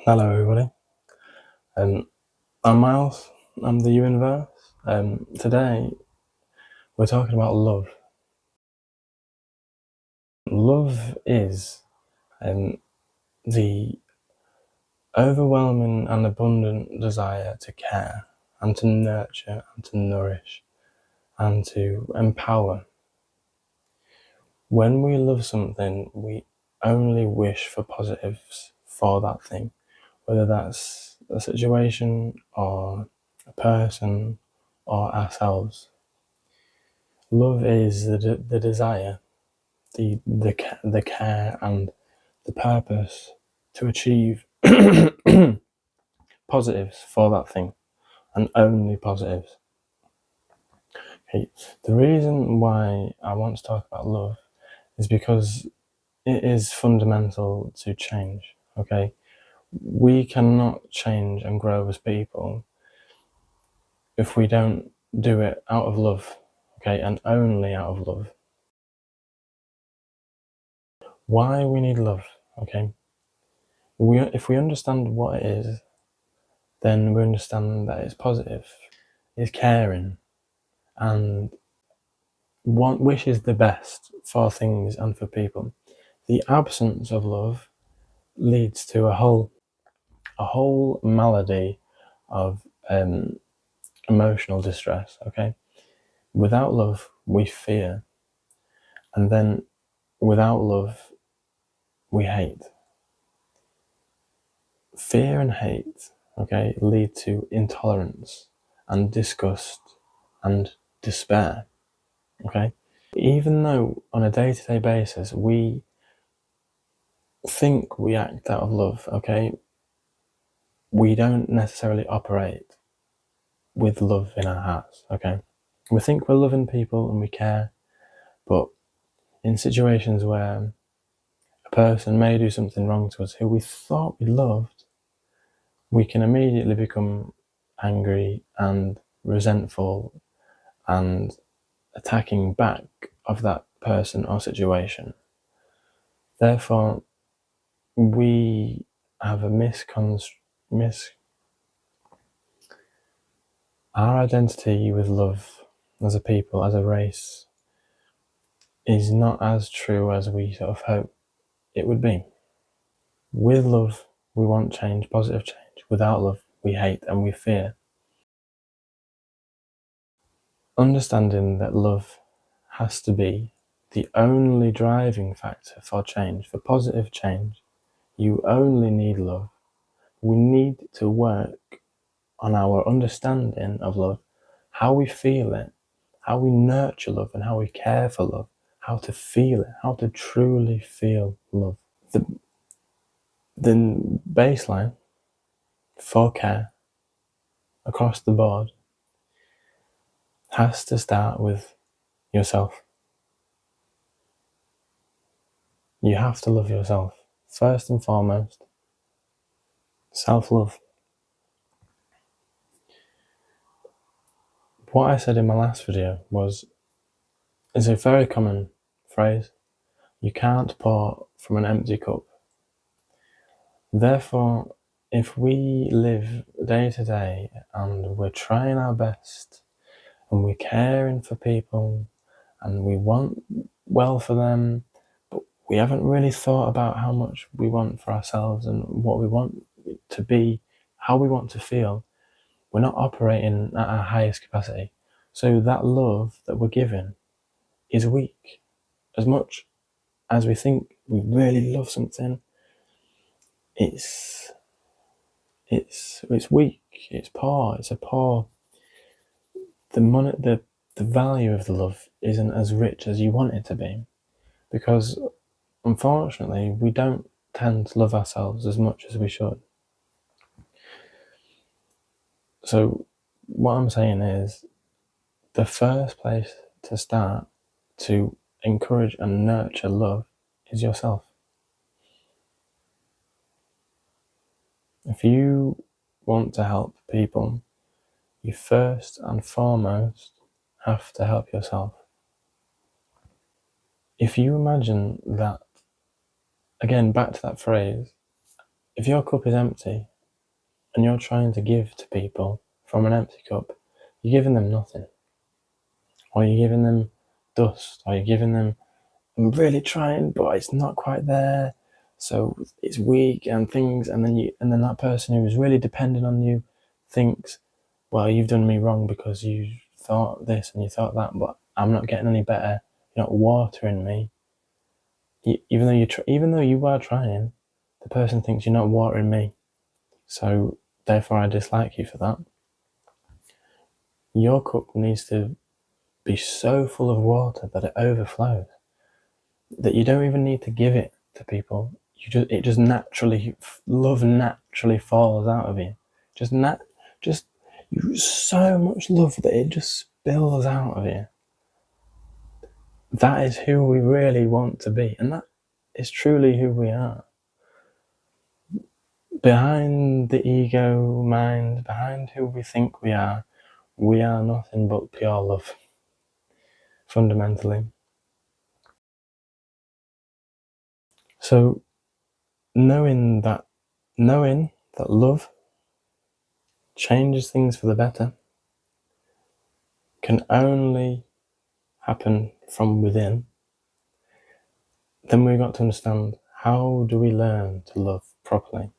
Hello, everybody. I'm Miles. I'm the universe. Today, we're talking about love. Love is the overwhelming and abundant desire to care and to nurture and to nourish and to empower. When we love something, we only wish for positives for that thing, whether that's a situation or a person or ourselves. Love is the desire, the care and the purpose to achieve positives for that thing, and only positives. Okay. The reason why I want to talk about love is because it is fundamental to change. Okay, we cannot change and grow as people if we don't do it out of love. Okay, and only out of love. Why we need love? Okay, if we understand what it is, then we understand that it's positive, it's caring, and one wishes the best for things and for people. The absence of love leads to a whole malady of emotional distress. Okay, without love we fear, and then without love we hate. Fear and hate, okay, lead to intolerance and disgust and despair. Okay, even though on a day-to-day basis we think we act out of love, okay, we don't necessarily operate with love in our hearts. Okay, we think we're loving people and we care, but in situations where a person may do something wrong to us who we thought we loved, we can immediately become angry and resentful and attacking back of that person or situation. Therefore, we have our identity with love as a people, as a race, is not as true as we sort of hope it would be. With love, we want change, positive change. Without love, we hate and we fear. Understanding that love has to be the only driving factor for change, for positive change. You only need love. We need to work on our understanding of love, how we feel it, how we nurture love, and how we care for love, how to feel it, how to truly feel love. The baseline for care across the board has to start with yourself. You have to love yourself. First and foremost, self-love. What I said in my last video is a very common phrase. You can't pour from an empty cup. Therefore, if we live day to day and we're trying our best and we're caring for people and we want well for them, but we haven't really thought about how much we want for ourselves and what we want to be, how we want to feel, we're not operating at our highest capacity. So that love that we're giving is weak. As much as we think we really love something, it's weak, it's poor, it's a poor. The value of the love isn't as rich as you want it to be, because unfortunately we don't tend to love ourselves as much as we should. So what I'm saying is, the first place to start to encourage and nurture love is yourself. If you want to help people, you first and foremost have to help yourself. If you imagine that, again, back to that phrase, If your cup is empty and you're trying to give to people from an empty cup, you're giving them nothing. Or you're giving them dust, or you're giving them, I'm really trying, but it's not quite there, so it's weak and things, and then that person who is really dependent on you thinks, well, you've done me wrong because you thought this and you thought that, but I'm not getting any better. You're not watering me. Even though you are trying, the person thinks you're not watering me, so therefore I dislike you for that. Your cup needs to be so full of water that it overflows, that you don't even need to give it to people. Love naturally falls out of you. You so much love that it just spills out of you. That is who we really want to be, and that is truly who we are. Behind the ego mind, behind who we think we are nothing but pure love, fundamentally. So knowing that love changes things for the better can only happen from within, then we've got to understand, how do we learn to love properly?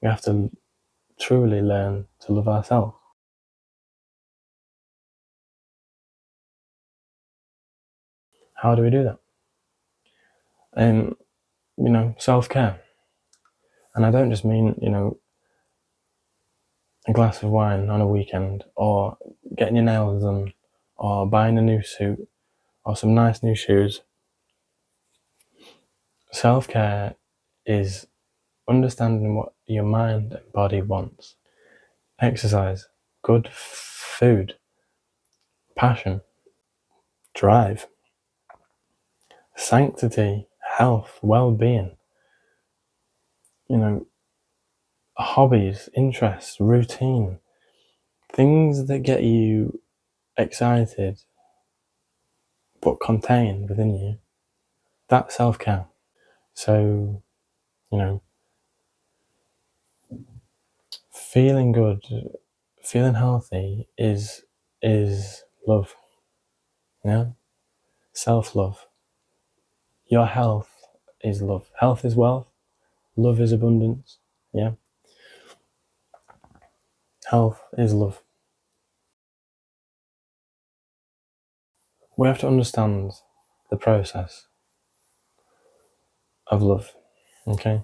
We have to truly learn to love ourselves. How do we do that? Self-care. And I don't just mean, a glass of wine on a weekend, or getting your nails done, or buying a new suit, or some nice new shoes. Self-care is understanding what your mind and body wants. Exercise, good food, passion, drive, sanctity, health, well-being, hobbies, interests, routine, things that get you excited but contained within you. That's self-care. So, feeling good, feeling healthy is love. Self-love. Your health is love. Health is wealth. Love is abundance. Health is love. We have to understand the process of love. Okay?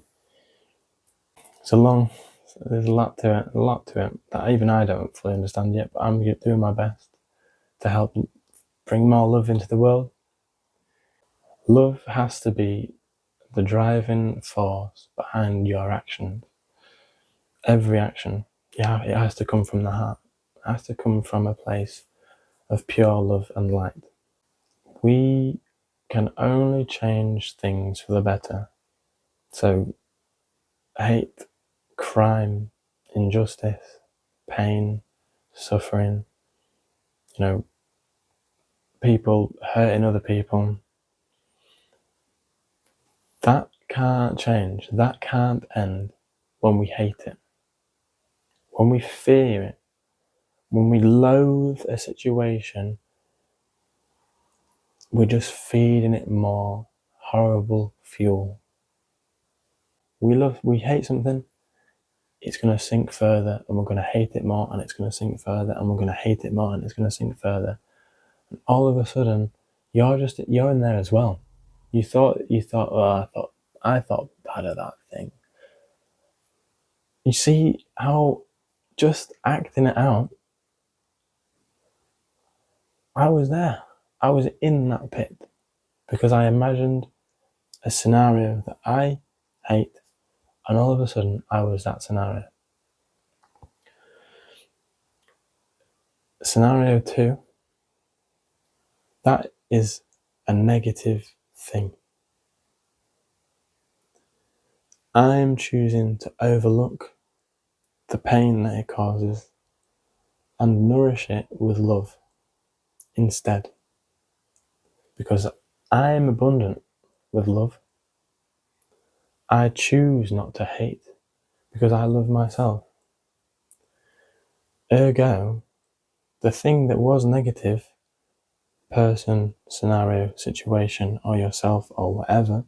There's a lot to it that even I don't fully understand yet, but I'm doing my best to help bring more love into the world. Love has to be the driving force behind your actions. Every action, it has to come from the heart. It has to come from a place of pure love and light. We can only change things for the better. So, hate, crime, injustice, pain, suffering, people hurting other people, that can't change. That can't end when we hate it. When we fear it, when we loathe a situation, we're just feeding it more horrible fuel. We hate something, it's going to sink further, and we're going to hate it more, and it's going to sink further, and we're going to hate it more, and it's going to sink further. And all of a sudden, you're in there as well. You thought, oh, I thought bad of that thing. You see how just acting it out, I was there. I was in that pit because I imagined a scenario that I hate, and all of a sudden I was that scenario. Scenario 2, that is a negative thing. I'm choosing to overlook the pain that it causes and nourish it with love instead. Because I'm abundant with love. I choose not to hate. because I love myself. Ergo, the thing that was negative, person, scenario, situation, or yourself, or whatever,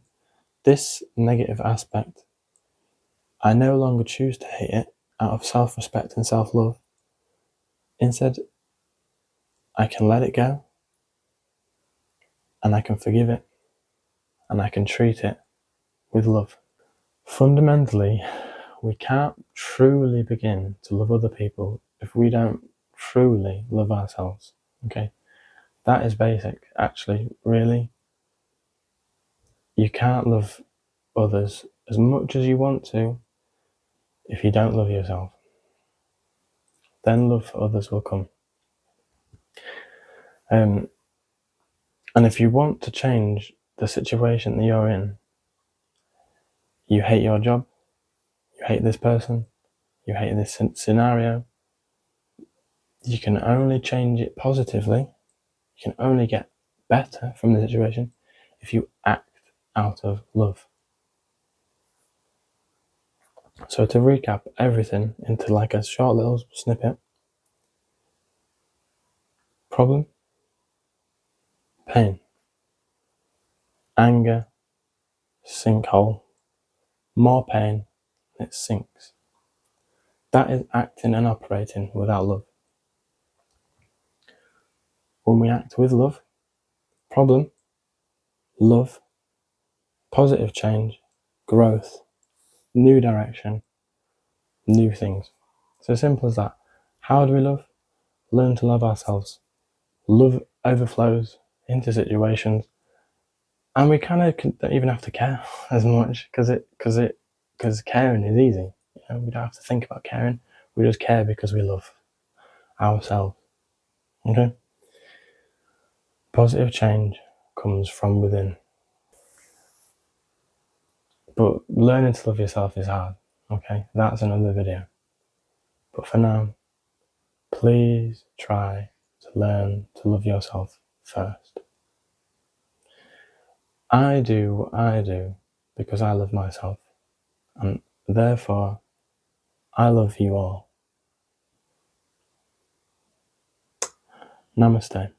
this negative aspect, I no longer choose to hate it out of self-respect and self-love. Instead, I can let it go, and I can forgive it, and I can treat it with love. Fundamentally, we can't truly begin to love other people if we don't truly love ourselves. Okay? That is basic, actually, really. You can't love others as much as you want to if you don't love yourself. Then love for others will come. And if you want to change the situation that you're in, you hate your job, you hate this person, you hate this scenario, you can only change it positively, you can only get better from the situation if you act out of love. So to recap everything into like a short little snippet: problem, pain, anger, sinkhole, more pain, it sinks. That is acting and operating without love. When we act with love, problem, love, positive change, growth, new direction, new things. So simple as that. How do we love? Learn to love ourselves. Love overflows into situations, and we kind of don't even have to care as much because caring is easy. We don't have to think about caring. We just care because we love ourselves. Okay. Positive change comes from within, but learning to love yourself is hard. Okay, that's another video. But for now, please try to learn to love yourself first. I do what I do because I love myself, and therefore I love you all. Namaste.